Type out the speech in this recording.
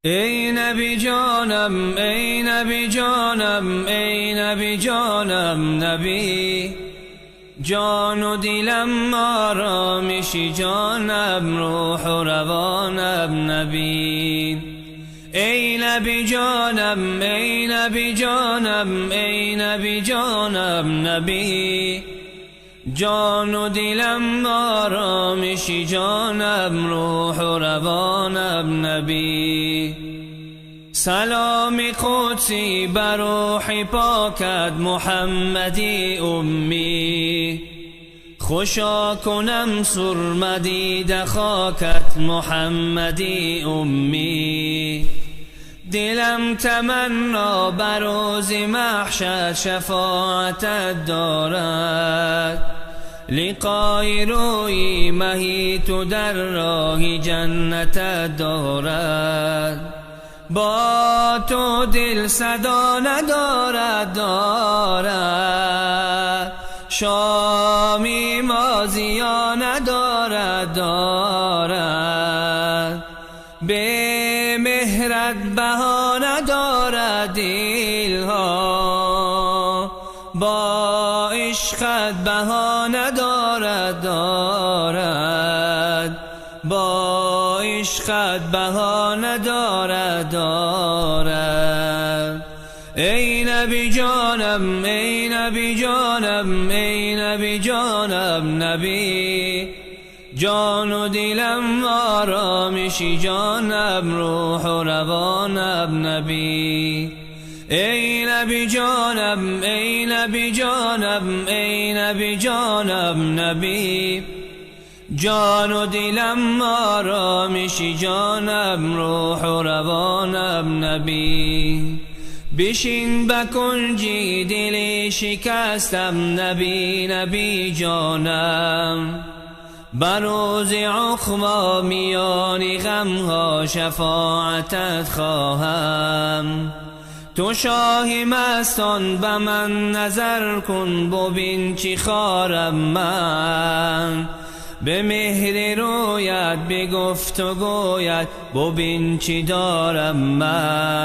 ای نبی جانم، ای نبی جانم، ای نبی جانم، نبی جان و دلم آرامشی جانم، روح و روانم نبی. ای نبی جانم، ای نبی جانم، ای نبی جانم، نبی جان و دلم آرامشی جانم، روح و روانم نبی. سلام قدسی بر روح پاکت محمدی امی، خوشا کنم سرمدید خاکت محمدی امی. دلم تمنا بر روز محشر شفاعتت دارد، لقای روی مهی تو در راه جنتت دارد. با تو دل صدا ندارد، دارد شامی مازیا ندارد، دارد به مهرت بها ندارد دلها، با عشقت بها ندارد، دارد با عشقت بها ندارد، دارد. ای نبی جانم، ای نبی جانم، ای نبی جانم، نبی جان و دلم آرامشی جانم، روح و روانم نبی. ای نبی جانم، ای نبی جانم، ای نبی جانم، نبی جان و دلم آرامشی جانم، روح و روانم نبی. بشین بکنجی دلی شکستم نبی، نبی جانم، بر روز عقبی میان غمها شفاعتت خواهم. تو شاه مستان به من نظر کن، ببین چی خارم من، به مهر رویت به گفت و گویت ببین چی دارم من.